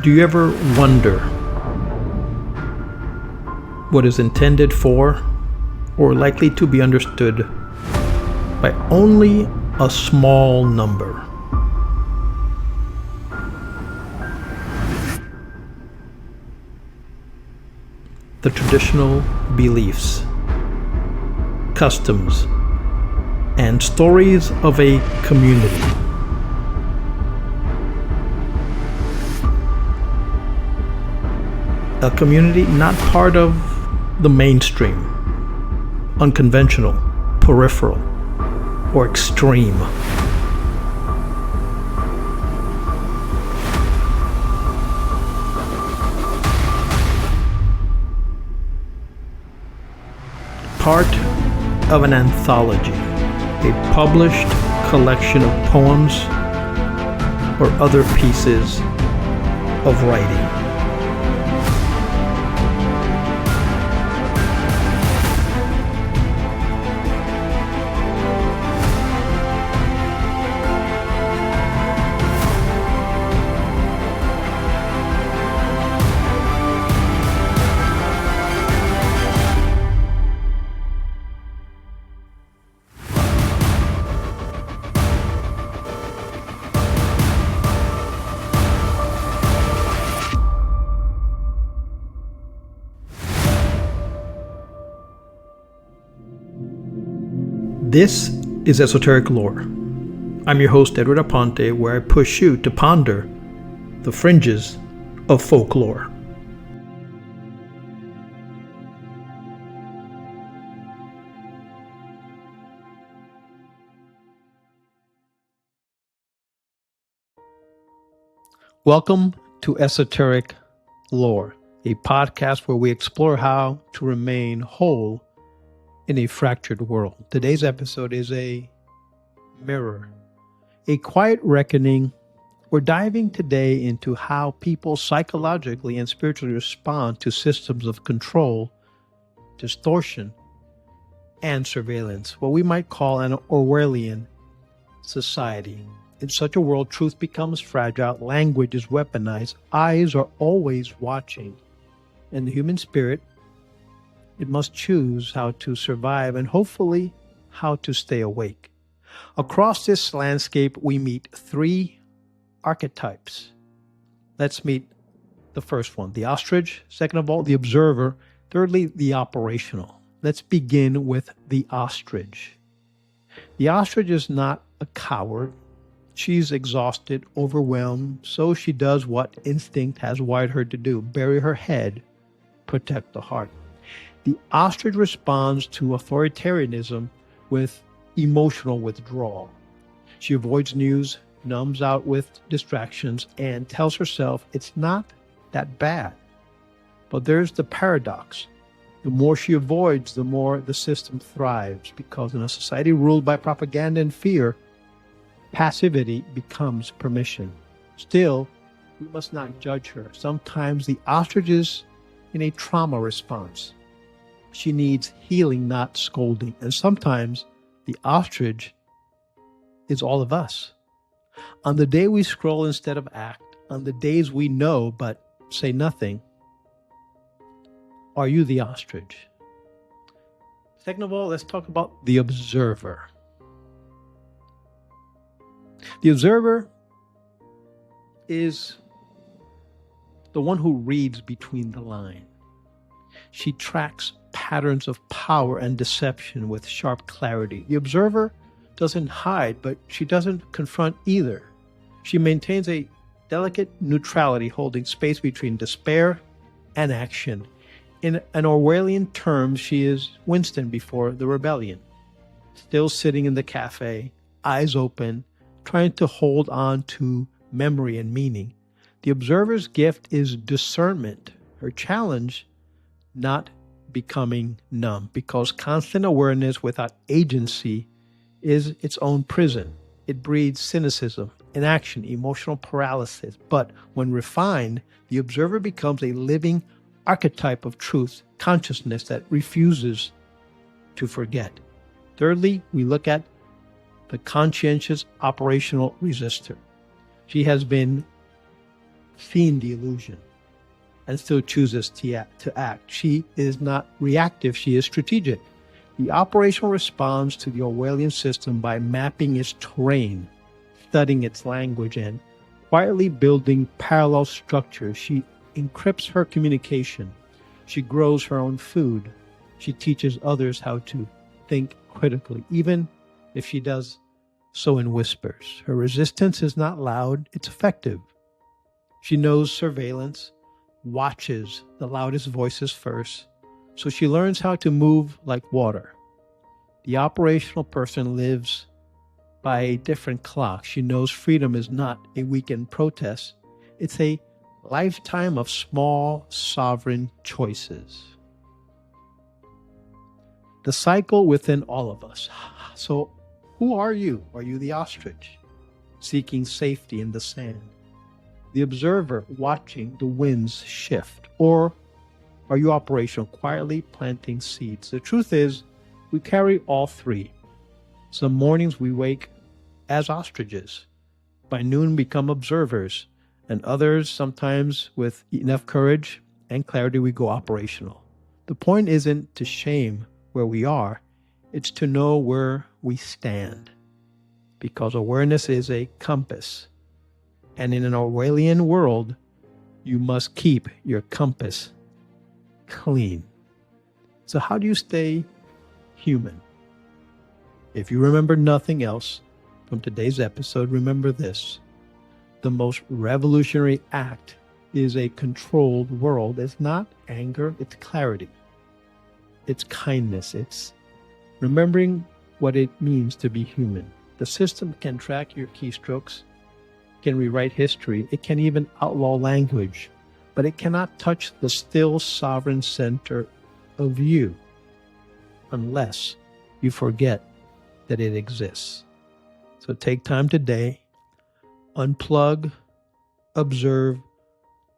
Do you ever wonder what is intended for or likely to be understood by only a small number? The traditional beliefs, customs, and stories of a community. A community not part of the mainstream, unconventional, peripheral, or extreme. Part of an anthology, a published collection of poems or other pieces of writing. This is Esoteric Lore. I'm your host, Edward Aponte, where I push you to ponder the fringes of folklore. Welcome to Esoteric Lore, a podcast where we explore how to remain whole in a fractured world. Today's episode is a mirror, a quiet reckoning. We're diving today into how people psychologically and spiritually respond to systems of control, distortion, and surveillance, what we might call an Orwellian society. In such a world, truth becomes fragile, language is weaponized, eyes are always watching, and the human spirit, it must choose how to survive and hopefully how to stay awake. Across this landscape, we meet three archetypes. Let's meet the first one, the ostrich. Second of all, the observer. Thirdly, the operational. Let's begin with the ostrich. The ostrich is not a coward. She's exhausted, overwhelmed, so she does what instinct has wired her to do: bury her head, protect the heart. The ostrich responds to authoritarianism with emotional withdrawal. She avoids news, numbs out with distractions, and tells herself it's not that bad. But there's the paradox. The more she avoids, the more the system thrives, because in a society ruled by propaganda and fear, passivity becomes permission. Still, we must not judge her. Sometimes the ostrich is in a trauma response. She needs healing, not scolding. And sometimes the ostrich is all of us. On the day we scroll instead of act, on the days we know but say nothing, are you the ostrich? Second of all, let's talk about the observer. The observer is the one who reads between the lines. She tracks patterns of power and deception with sharp clarity. The observer doesn't hide, but she doesn't confront either. She maintains a delicate neutrality, holding space between despair and action. In an Orwellian term, she is Winston before the rebellion, still sitting in the cafe, eyes open, trying to hold on to memory and meaning. The observer's gift is discernment. Her challenge, not becoming numb, because constant awareness without agency is its own prison. It breeds cynicism, inaction, emotional paralysis. But when refined, the observer becomes a living archetype of truth, consciousness that refuses to forget. Thirdly, we look at the conscientious operational resistor. She has been seeing the illusion, and still chooses to act. She is not reactive, she is strategic. The operational responds to the Orwellian system by mapping its terrain, studying its language, and quietly building parallel structures. She encrypts her communication. She grows her own food. She teaches others how to think critically, even if she does so in whispers. Her resistance is not loud, it's effective. She knows surveillance, watches the loudest voices first, so she learns how to move like water. The operational person lives by a different clock. She knows freedom is not a weekend protest. It's a lifetime of small, sovereign choices. The cycle within all of us. So, who are you? Are you the ostrich, seeking safety in the sand? The observer watching the winds shift? Or are you operational, quietly planting seeds? The truth is, we carry all three. Some mornings we wake as ostriches. By noon become observers, and others, sometimes with enough courage and clarity, we go operational. The point isn't to shame where we are, it's to know where we stand. Because awareness is a compass. And in an Orwellian world, you must keep your compass clean. So how do you stay human? If you remember nothing else from today's episode, remember this. The most revolutionary act is a controlled world. It's not anger, it's clarity. It's kindness. It's remembering what it means to be human. The system can track your keystrokes, can rewrite history, it can even outlaw language, but it cannot touch the still sovereign center of you unless you forget that it exists. So take time today, unplug, observe,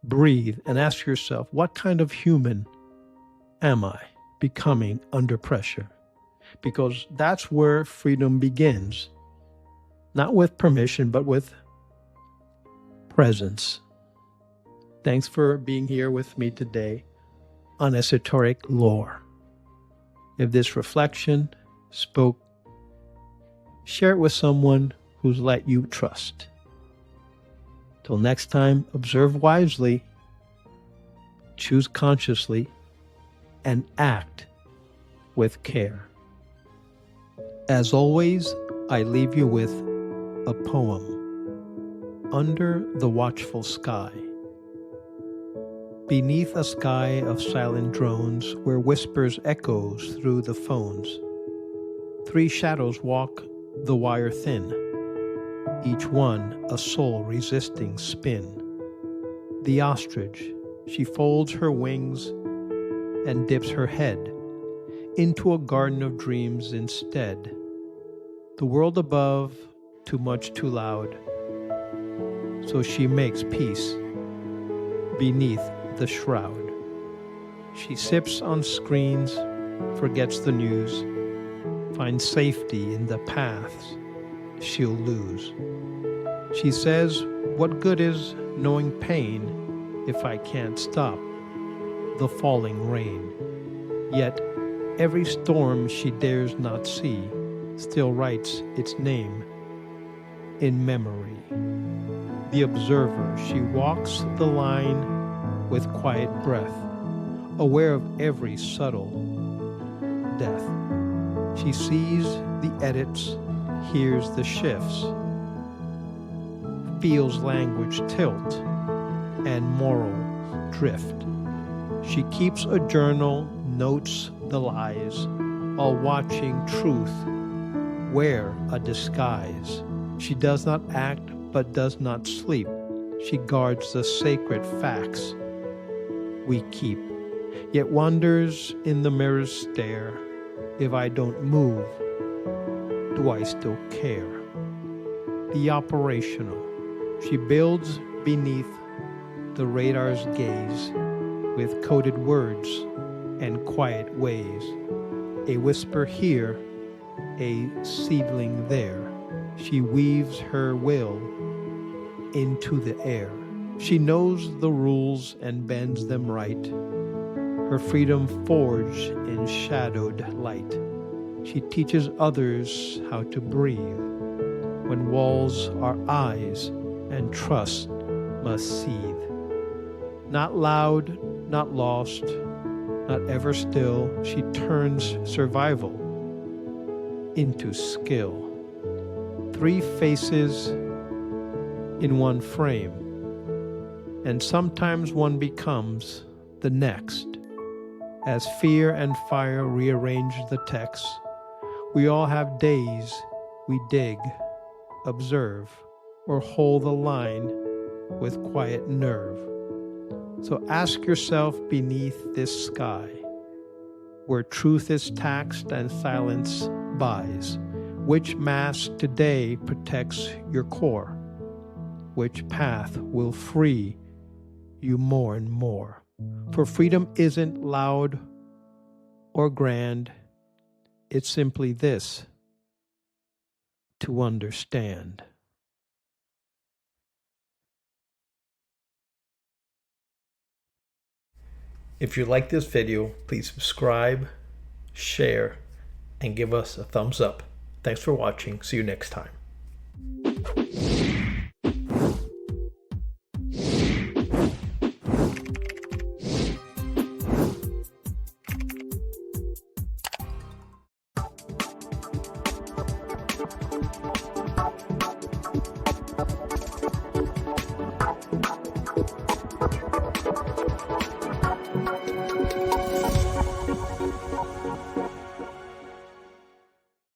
breathe, and ask yourself, what kind of human am I becoming under pressure? Because that's where freedom begins, not with permission, but with presence. Thanks for being here with me today on Esoteric Lore. If this reflection spoke, share it with someone whose light you trust. Till next time, observe wisely, choose consciously, and act with care. As always, I leave you with a poem. Under the watchful sky. Beneath a sky of silent drones where whispers echoes through the phones, three shadows walk the wire thin, each one a soul resisting spin. The ostrich, she folds her wings and dips her head into a garden of dreams instead. The world above, too much, too loud, so she makes peace beneath the shroud. She sips on screens, forgets the news, finds safety in the paths she'll lose. She says, what good is knowing pain if I can't stop the falling rain? Yet every storm she dares not see still writes its name in memory. The observer, she walks the line with quiet breath, aware of every subtle death. She sees the edits, hears the shifts, feels language tilt and moral drift. She keeps a journal, notes the lies, while watching truth wear a disguise. She does not act but does not sleep. She guards the sacred facts we keep, yet wonders in the mirror's stare, if I don't move, do I still care? The operational, she builds beneath the radar's gaze with coded words and quiet ways, a whisper here, a seedling there. She weaves her will into the air. She knows the rules and bends them right, her freedom forged in shadowed light. She teaches others how to breathe when walls are eyes and trust must seethe. Not loud, not lost, not ever still, she turns survival into skill. 3 faces in one frame, and sometimes one becomes the next. As fear and fire rearrange the text, we all have days we dig, observe, or hold the line with quiet nerve. So ask yourself beneath this sky, where truth is taxed and silence buys, which mask today protects your core? Which path will free you more and more? For freedom isn't loud or grand, it's simply this: to understand. If you like this video, please subscribe, share, and give us a thumbs up. Thanks for watching. See you next time.